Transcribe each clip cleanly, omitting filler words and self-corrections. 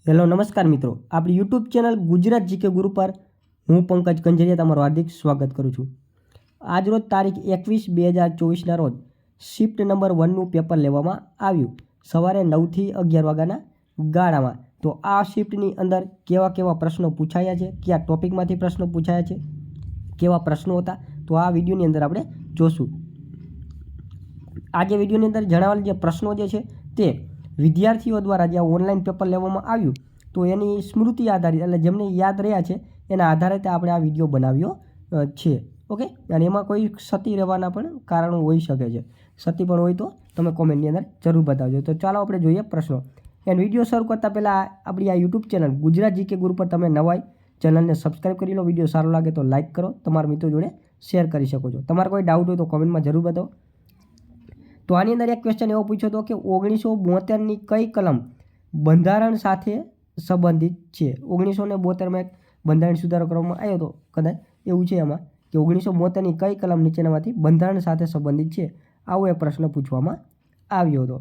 Hello નમસ્કાર મિત્રો, આપણી યુટ્યુબ ચેનલ ગુજરાત જીકે ગુરુ પર હું પંકજ કંજરિયા તમારું હાર્દિક સ્વાગત કરું છું। આજરોજ તારીખ 21/2024ના રોજ શિફ્ટ નંબર 1નું પેપર લેવામાં આવ્યું સવારે 9થી 11 વાગ્યાના ગાળામાં। તો આ શિફ્ટની અંદર કેવા પ્રશ્નો પૂછાયા છે, કયા ટોપિકમાંથી પ્રશ્નો પૂછાયા છે, કેવા પ્રશ્નો હતા, તો આ વિડીયોની અંદર આપણે જોશું। આજે વિડીયોની અંદર જણાવેલ જે પ્રશ્નો જે છે તે વિદ્યાર્થીઓ દ્વારા જે ઓનલાઈન પેપર લેવામાં આવ્યું તો એની સ્મૃતિ આધારિત એટલે જેમને યાદ રહ્યા છે એના આધારે આપણે આ વિડીયો બનાવ્યો છે। ઓકે, અને એમાં કોઈ ક્ષતિ રહેવાના પણ કારણો હોઈ શકે છે। ક્ષતિ પણ હોય તો તમે કોમેન્ટની અંદર જરૂર બતાવજો। તો ચાલો આપણે જોઈએ પ્રશ્નો। એન્ડ વિડીયો શરૂ કરતાં પહેલાં આપણી આ યુટ્યુબ ચેનલ ગુજરાત જીકે ગુરુ પર તમે નવાઈ ચેનલને સબસ્ક્રાઈબ કરી લો। વિડીયો સારો લાગે તો લાઇક કરો, તમારા મિત્રો જોડે શેર કરી શકો છો। તમારે કોઈ ડાઉટ હોય તો કોમેન્ટમાં જરૂર બતાવો। તો આની અંદર એક ક્વેશ્ચન એવો પૂછ્યો હતો કે 1972ની કઈ કલમ બંધારણ સાથે સંબંધિત છે। 1972માં એક બંધારણ સુધારો કરવામાં આવ્યો હતો, કદાચ એવું છે એમાં કે 1972ની કઈ કલમ નીચેનામાંથી બંધારણ સાથે સંબંધિત છે, આવો એક પ્રશ્ન પૂછવામાં આવ્યો હતો।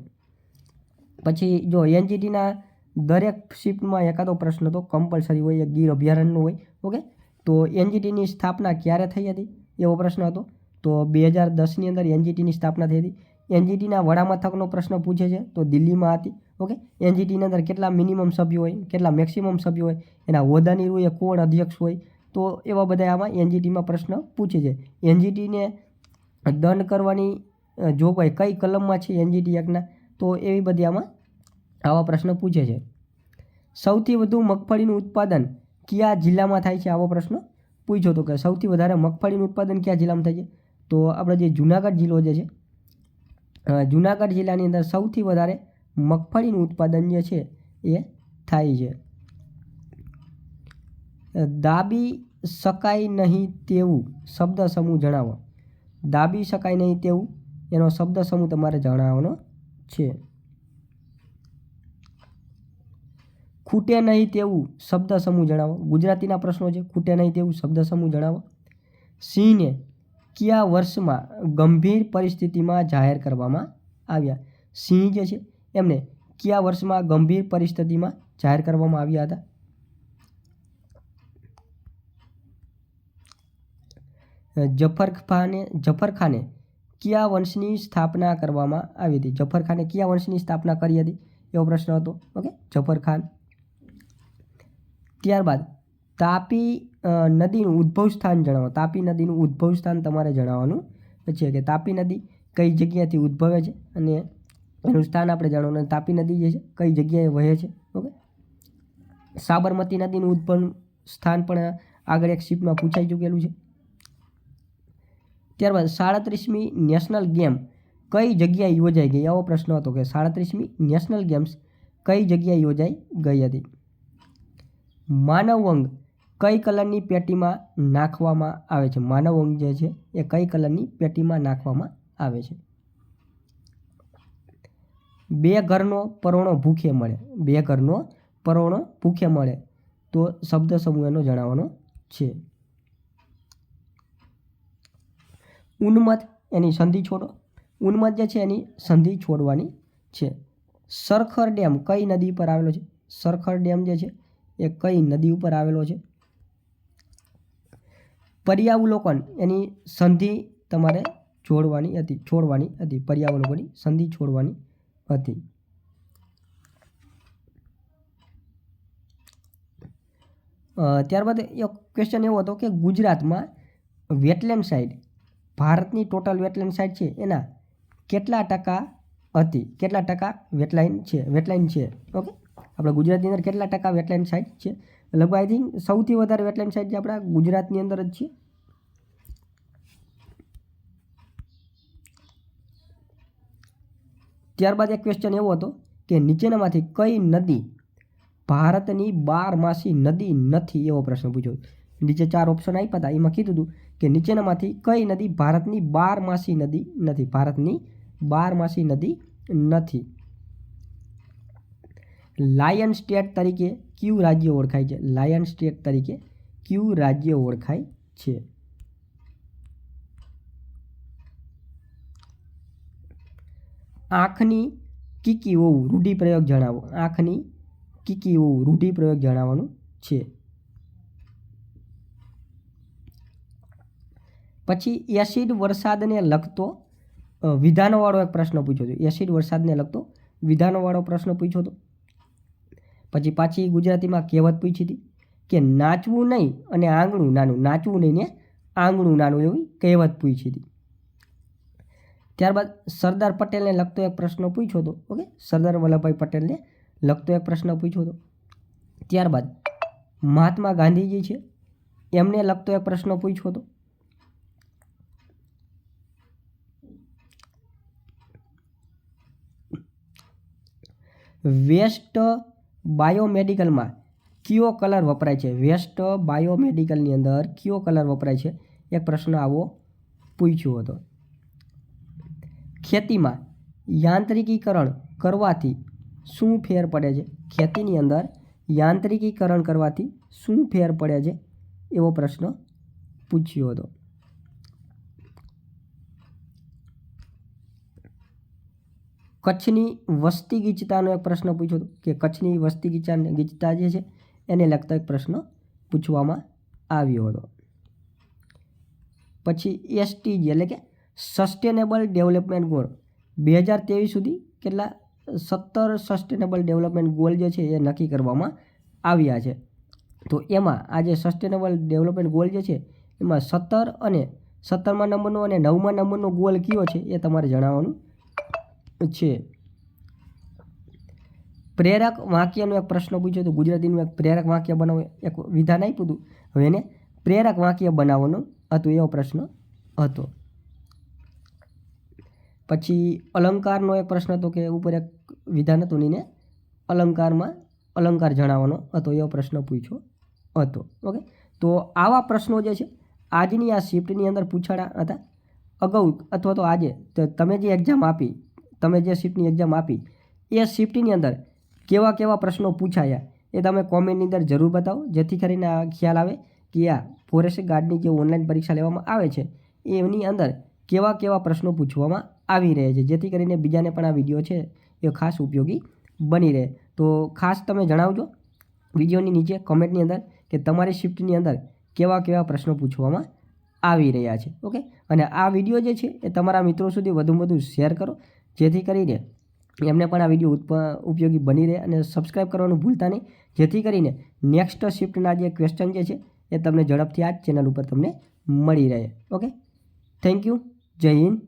પછી જો એનજીટીના દરેક શિફ્ટમાં એકાદો પ્રશ્ન તો કમ્પલસરી હોય, એક ગીર અભયારણ્યનો હોય। ઓકે, તો એનજીટીની સ્થાપના ક્યારે થઈ હતી એવો પ્રશ્ન હતો, તો 2010ની અંદર એનજીટીની સ્થાપના થઈ હતી। એનજીટીના વડામથકનો પ્રશ્ન પૂછે છે તો દિલ્હીમાં હતી। ઓકે, એનજીટીની અંદર કેટલા મિનિમમ સભ્યો હોય, કેટલા મેક્સિમમ સભ્યો હોય, એના હોદ્દાની રૂએ કોણ અધ્યક્ષ હોય, તો એવા બધા આમાં એનજીટીમાં પ્રશ્ન પૂછે છે। એનજીટીને દંડ કરવાની જોગવાઈ કઈ કલમમાં છે એનજીટી એક્ટના, તો એવી બધી આમાં આવા પ્રશ્ન પૂછે છે। સૌથી વધુ મગફળીનું ઉત્પાદન કયા જિલ્લામાં થાય છે, આવો પ્રશ્ન પૂછ્યો હતો કે સૌથી વધારે મગફળીનું ઉત્પાદન કયા જિલ્લામાં થાય છે, તો આપણે જે જુનાગઢ જિલ્લો જે છે, જુનાગઢ જિલ્લાની અંદર સૌથી વધારે મગફળીનું ઉત્પાદન જે છે એ થાય છે। દાબી શકાય નહીં તેવું શબ્દ સમૂહ જણાવો। દાબી શકાય નહીં તેવું એનો શબ્દ સમૂહ તમારે જણાવવાનો છે। ખૂટે નહીં તેવું શબ્દ સમૂહ જણાવો। ગુજરાતીના પ્રશ્નો છે, ખૂટે નહીં તેવું શબ્દ સમૂહ જણાવો। સિંહને કયા વર્ષમાં ગંભીર પરિસ્થિતિમાં જાહેર કરવામાં આવ્યા। સિંહ જે છે એમને કયા વર્ષમાં ગંભીર પરિસ્થિતિમાં જાહેર કરવામાં આવ્યા હતા। જફરખાને કયા વંશની સ્થાપના કરવામાં આવી હતી। જફરખાને કયા વંશની સ્થાપના કરી હતી એવો પ્રશ્ન હતો। ઓકે, જફરખાન। ત્યારબાદ તાપી નદીનું ઉદ્ભવ સ્થાન જણાવો। તાપી નદીનું ઉદ્ભવ સ્થાન તમારે જણાવવાનું છે કે તાપી નદી કઈ જગ્યાએથી ઉદ્ભવે છે અને એનું સ્થાન આપણે જાણવાનું। તાપી નદી જે છે કઈ જગ્યાએ વહે છે। ઓકે, સાબરમતી નદીનું ઉદ્ભવ સ્થાન પણ આગળ એક શિફ્ટમાં પૂછાઈ ચૂકેલું છે। ત્યારબાદ 37મી નેશનલ ગેમ કઈ જગ્યાએ યોજાઈ ગઈ, આવો પ્રશ્ન હતો કે 37મી નેશનલ ગેમ્સ કઈ જગ્યાએ યોજાઈ ગઈ હતી। માનવ અંગ કઈ કલરની પેટીમાં નાખવામાં આવે છે। માનવ અંગ જે છે એ કઈ કલરની પેટીમાં નાખવામાં આવે છે। બે ઘરનો પરોણો ભૂખે મળે। બે ઘરનો પરોણો ભૂખે મળે, તો શબ્દ સમૂહ એનો જણાવવાનો છે। ઉન્મત્ત એની સંધિ છોડો। ઉન્મત્ત જે છે એની સંધિ છોડવાની છે। સરખર ડેમ કઈ નદી પર આવેલો છે। સરખર ડેમ જે છે એ કઈ નદી ઉપર આવેલો છે। પર્યાવલોકન એની સંધિ તમારે છોડવાની હતી। પર્યાવલોકનની સંધિ છોડવાની હતી। ત્યારબાદ એક ક્વેશ્ચન એવો હતો કે ગુજરાતમાં વેટલેન્ડ સાઇટ, ભારતની ટોટલ વેટલેન્ડ સાઇટ છે એના કેટલા ટકા હતી, કેટલા ટકા વેટલાઇન છે। ઓકે, આપણે ગુજરાતની અંદર કેટલા ટકા વેટલેન્ડ સાઇટ છે, લગભગ આઈ થિંક સૌથી વધારે વેટલેન્ડ સાઇટ જે આપણા ગુજરાતની અંદર જ છે। ત્યારબાદ એક ક્વેશ્ચન એવો હતો કે નીચેનામાંથી કઈ નદી ભારતની 12માસી નદી નથી, એવો પ્રશ્ન પૂછ્યો। નીચે 4 ઓપ્શન આપ્યા હતા, એમાં કીધું હતું કે નીચેનામાંથી કઈ નદી ભારતની 12માસી નદી નથી। ભારતની 12માસી નદી નથી। લાયન સ્ટેટ તરીકે કયું રાજ્ય ઓળખાય છે। લાયન સ્ટેટ તરીકે કયું રાજ્ય ઓળખાય છે। આંખની કીકી હોવું રૂઢિપ્રયોગ જણાવો। આંખની કીકીવું રૂઢિપ્રયોગ જણાવવાનું છે. પછી એસિડ વરસાદને લગતો વિધાનોવાળો એક પ્રશ્ન પૂછ્યો હતો. એસિડ વરસાદને લગતો વિધાનોવાળો પ્રશ્ન પૂછ્યો હતો. પછી પાછી ગુજરાતીમાં કહેવત પૂછી હતી કે નાચવું નહીં અને આંગણું નાનું, નાચવું નહીં ને આંગણું નાનું એવી કહેવત પૂછી હતી. ત્યારબાદ સરદાર પટેલને લગતો એક પ્રશ્ન પૂછ્યો હતો. ઓકે, સરદાર વલ્લભભાઈ પટેલને લગતો એક પ્રશ્ન પૂછ્યો હતો. ત્યારબાદ મહાત્મા ગાંધીજી છે એમને લગતો એક પ્રશ્ન પૂછ્યો હતો. વેસ્ટ બાયોમેડિકલમાં કયો કલર વપરાય છે? વેસ્ટ બાયોમેડિકલની અંદર કયો કલર વપરાય છે? એક પ્રશ્ન આવો પૂછ્યો હતો. ખેતીમાં યાંત્રિકીકરણ કરવાથી શું ફેર પડે છે? ખેતીની અંદર યાંત્રિકીકરણ કરવાથી શું ફેર પડે છે? એવો પ્રશ્ન પૂછ્યો હતો. કચ્છની વસ્તી ગીચતાનો એક પ્રશ્ન પૂછ્યો હતો કે કચ્છની વસ્તી ગીચતા જે છે એને લગતો એક પ્રશ્ન પૂછવામાં આવ્યો હતો. પછી SDG એટલે કે સસ્ટેનેબલ ડેવલપમેન્ટ ગોલ 2023 સુધી કેટલા 17 સસ્ટેનેબલ ડેવલપમેન્ટ ગોલ જે છે એ નક્કી કરવામાં આવ્યા છે. તો એમાં આ જે સસ્ટેનેબલ ડેવલપમેન્ટ ગોલ જે છે એમાં 17 અને 17મા નંબરનો અને 9મા નંબરનો ગોલ કયો છે એ તમારે જણાવવાનું છે. પ્રેરક વાક્યનો એક પ્રશ્ન પૂછ્યો તો ગુજરાતીનું એક પ્રેરક વાક્ય બનાવો, એક વિધાન આપ્યું હતું, હવે એને પ્રેરક વાક્ય બનાવવાનું હતું, એવો પ્રશ્ન હતો. પછી અલંકારનો એક પ્રશ્ન હતો કે ઉપર એક વિધાન હતું એને અલંકારમાં અલંકાર જણાવવાનો હતો, એવો પ્રશ્ન પૂછ્યો હતો. ઓકે, તો આવા પ્રશ્નો જે છે આજની આ શિફ્ટની અંદર પૂછાડા હતા. અગાઉ અથવા તો આજે તો તમે જે એક્ઝામ આપી, તમે જે શિફ્ટની એક્ઝામ આપી એ શિફ્ટની અંદર કેવા કેવા પ્રશ્નો પૂછાયા એ તમે કોમેન્ટની અંદર જરૂર બતાવો, જેથી કરીને આ ખ્યાલ આવે કે આ ફોરેસ્ટ ગાર્ડની જે ઓનલાઈન પરીક્ષા લેવામાં આવે છે એની અંદર કેવા કેવા પ્રશ્નો પૂછવામાં આવી રહે છે, જેથી કરીને બીજાને પણ આ વિડીયો છે એ ખાસ ઉપયોગી બની રહે. તો ખાસ તમે જણાવજો વિડીયોની નીચે કોમેન્ટની અંદર કે તમારી શિફ્ટની અંદર કેવા કેવા પ્રશ્નો પૂછવામાં આવી રહ્યા છે. ઓકે, અને આ વિડીયો જે છે એ તમારા મિત્રો સુધી વધુમાં વધુ શેર કરો, જેથી કરીને એમને પણ આ વિડીયો ઉપયોગી બની રહે. અને સબસ્ક્રાઈબ કરવાનું ભૂલતા નહીં, જેથી કરીને નેક્સ્ટ શિફ્ટના જે ક્વેશ્ચન જે છે એ તમને ઝડપથી આ ચેનલ ઉપર તમને મળી રહે. Okay, thank you. જય હિન્દ.